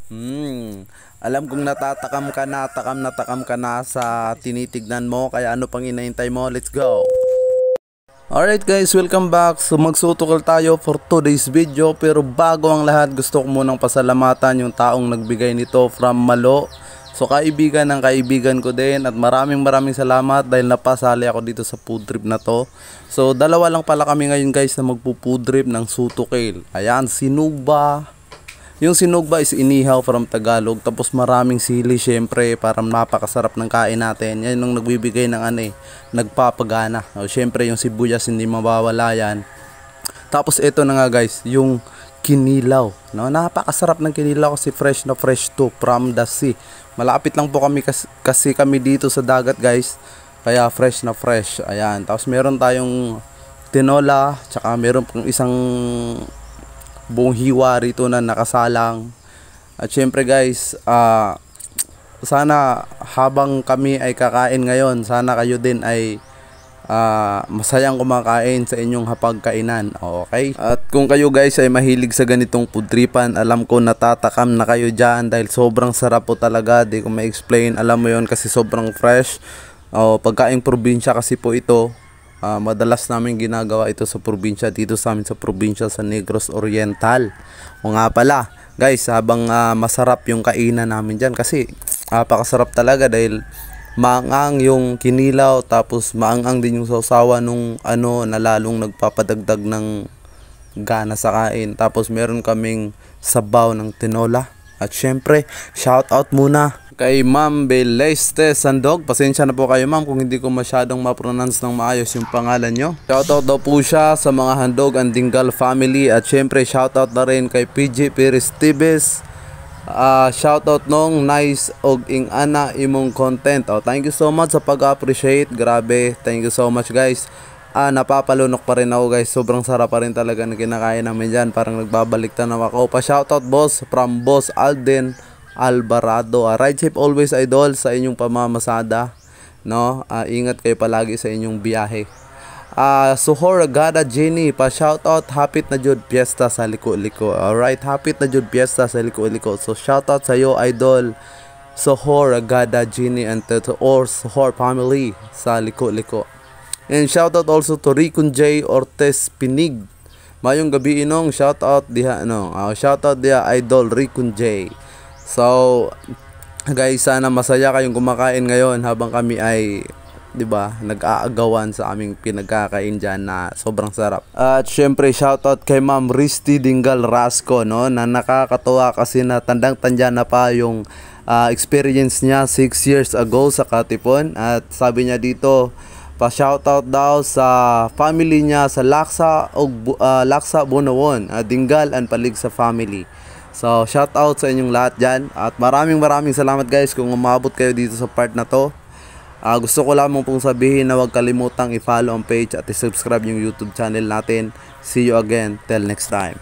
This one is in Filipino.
Alam kong natatakam ka na, takam ka na sa tinitignan mo, kaya ano pang inaintay mo? Let's go! Alright guys, welcome back. So magsutukal tayo for today's video, pero bago ang lahat gusto ko munang pasalamatan yung taong nagbigay nito from Malo. So kaibigan ng kaibigan ko din, at maraming salamat dahil napasali ako dito sa food trip na to. So dalawa lang pala kami ngayon guys na magpo-food trip ng sutukil. Ayan, sinugba. Yung sinugba is inihaw from Tagalog, tapos maraming sili syempre para napakasarap ng kain natin. Yan yung nagbibigay ng nagpapagana. O, syempre yung sibuyas hindi mawawala yan. Tapos ito na nga guys, yung kinilaw. No, napakasarap ng kinilaw kasi fresh na fresh to from the sea. Malapit lang po kami kasi kami dito sa dagat guys. Kaya fresh na fresh. Ayan. Tapos meron tayong tinola, tsaka meron pong isang buong hiwa rito na nakasalang. At syempre guys, sana habang kami ay kakain ngayon, sana kayo din ay masayang kumakain sa inyong hapagkainan. Okay? At kung kayo guys ay mahilig sa ganitong food tripan, alam ko natatakam na kayo dyan dahil sobrang sarap po talaga. Di ko ma-explain, alam mo yon kasi sobrang fresh. Pagkaing probinsya kasi po ito. Madalas namin ginagawa ito sa probinsya, dito sa amin sa probinsya sa Negros Oriental. O nga pala guys, habang masarap yung kainan namin dyan kasi napakasarap talaga dahil maangang yung kinilaw, tapos maangang din yung sausawa nung na lalong nagpapadagdag ng gana sa kain. Tapos meron kaming sabaw ng tinola. At syempre shout out muna kay Ma'am Beleste Sandog. Pasensya na po kayo ma'am kung hindi ko masyadong ma-pronounce ng maayos yung pangalan nyo. Shoutout daw po siya sa mga handog and Dingal family. At syempre shoutout na rin kay PG Perez Tibes. Shoutout nung nice og ing ana imong content. Thank you so much sa pag-appreciate. Grabe, thank you so much guys. Napapalunok pa rin ako guys. Sobrang sarap pa rin talaga na kinakain namin dyan. Parang nagbabalik tanaw ako. Pa-shoutout boss from Boss Alden Alvarado. Ride safe always idol sa inyong pamamasada, no? Ingat kayo palagi sa inyong biyahe. Suhor Agada Jenny, pa shoutout, hapit na jud piyesta sa liko-liko. Alright, hapit na jud piyesta sa liko-liko. So shoutout sa iyo idol Suhor Agada Jenny and to or Suhor family sa liko-liko. And shoutout also to Ricon J Ortez Pinig. Mayong gabi inong shoutout diha shoutout diha idol Ricon J. So guys, sana masaya kayong kumakain ngayon habang kami ay, 'di ba, nag-aagawan sa aming pinagkakain diyan na sobrang sarap. At syempre shoutout kay Ma'am Risty Dingal Rasco, no, na nakakatuwa kasi na tandang-tanda na pa yung experience niya 6 years ago sa Katipon. At sabi niya dito, pa shoutout daw sa family niya sa Laksa o Laksa Bonawon, Dingal and Palig sa family. So shoutout sa inyong lahat dyan. At maraming salamat guys kung umabot kayo dito sa part na to. Gusto ko lamang pong sabihin na huwag kalimutang i-follow ang page at i-subscribe yung YouTube channel natin. See you again, till next time.